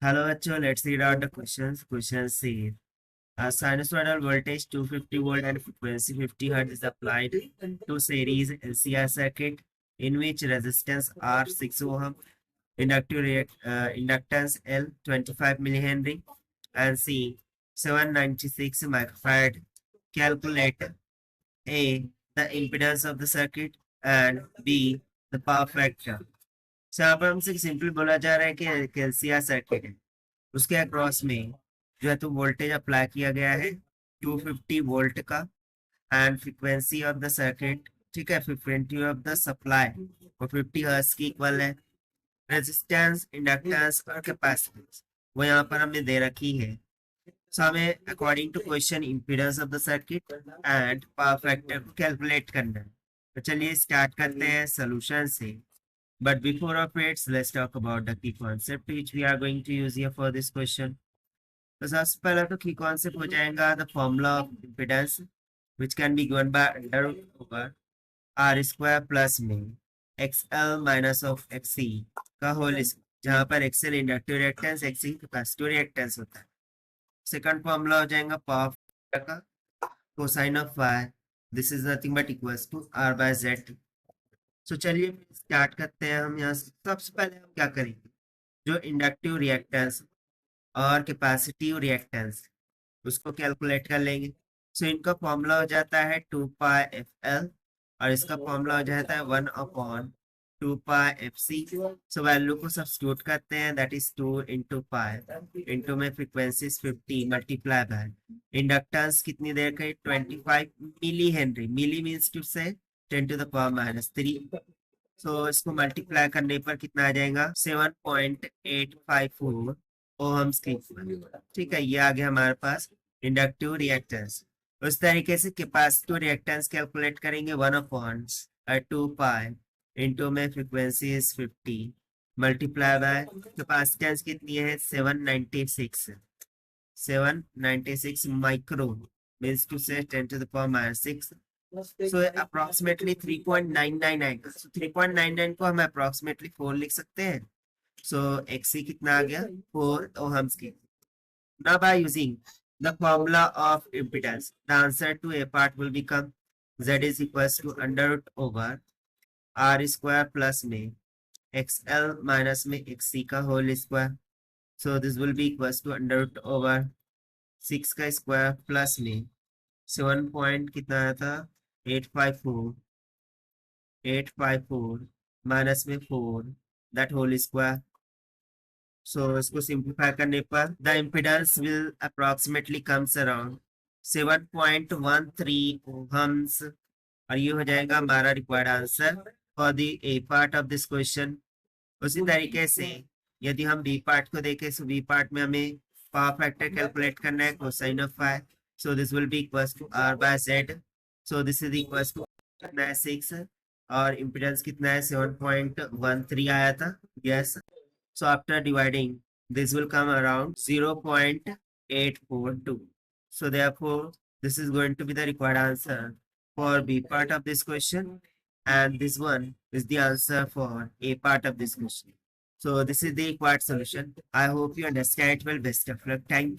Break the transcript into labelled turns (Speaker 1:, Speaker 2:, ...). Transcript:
Speaker 1: Hello, bachcho. Let's read out the questions. Question C. A sinusoidal voltage 250 volt and frequency 50 Hz is applied to series LCR circuit in which resistance R 6 ohm, inductance L 25 millihenry, and C 796 microfarad. Calculate A, the impedance of the circuit, and B, the power factor. So यहाँ पर हमसे simple बोला जा रहा है कि LCR circuit है, उसके अक्रॉस में जो है तो वोल्टेज अप्लाई किया गया है 250 वोल्ट का, and frequency of the circuit, ठीक है, फ्रीक्वेंसी ऑफ द सप्लाई वो 50 हर्ट्ज की इक्वल है। रेजिस्टेंस, इंडक्टेंस और कैपेसिटेंस वो यहाँ पर हमने दे रखी है। सो हमें according to question impedance of the circuit and power factor को कैलकुलेट करना है। तो चलिए स्टार्ट करते हैं सोल्यूशन से। But before of it, let's talk about the key concept which we are going to use here for this question. तो सबसे पहला तो key concept हो जाएगा the formula of impedance which can be given by under root over r square plus में xl minus of xc का whole, जहाँ पर xl inductive reactance, xc capacitive reactance होता है। सेकंड फॉर्मूला हो जाएगा पावर का cosine of y, this is nothing but equals to r by z। So चलिए स्टार्ट करते हैं। हम यहाँ सबसे पहले हम क्या करेंगे, जो इंडक्टिव रिएक्टेंस और कैपेसिटिव रिएक्टेंस उसको कैलकुलेट कर लेंगे। सो इनका फॉर्मूला हो जाता है 2πfl और इसका फॉर्मूला हो जाता है 1/2πfc। सो वैल्यू को सब्स्टिट्यूट करते हैं, that is 2 into pi, into में फ्रीक्वेंसी 50 मल्टीप्लाई बाय इंडक्टेंस कितनी देर का 25 मिली हेनरी, मिली मीन्स टू से 10 to the power minus 3। सो इसको मल्टीप्लाई करने पर कितना आ जाएगा 7.854 ओहम्स की, ठीक है। ये आ गया हमारे पास इंडक्टिव रिएक्टेंस। उस तरीके से कैपेसिटिव रिएक्टेंस कैलकुलेट करेंगे 1/2 पाई इंटू में frequency is 50 multiply bye capacitance कितनी है 796 माइक्रो मीन्स टू से 10 to the power minus 6। So approximately 3.99 आएगा। So 3.99 को हम approximately 4 लिख सकते हैं। So XC कितना आ गया 4 ohms की। Now by using the formula of impedance, the answer to A part will become Z is equals to under root over R square plus में XL minus में XC का whole square। So this will be equals to under root over 6 का square plus में 7 point कितना आया था 854 minus में 4 that whole square. सो इसको सिंप्लीफाई करने पर the impedance will approximately comes around 7.13 ohms, और ये हो जाएगा हमारा required answer for the A part of this question. उसी तरीके से यदि हम बी पार्ट को देखें, सो बी पार्ट में हमें पावर फैक्टर कैलकुलेट करना है cosine of phi. So this will be equals to r by z। So this is equals to कितना है 6 और इम्पीडेंस कितना है 7.13 आया था, yes. So after dividing this will come around 0.842। So therefore this is going to be the required answer for B part of this question and this one is the answer for A part of this question. So this is the required solution. I hope you understand it well. Best of luck. Thank you.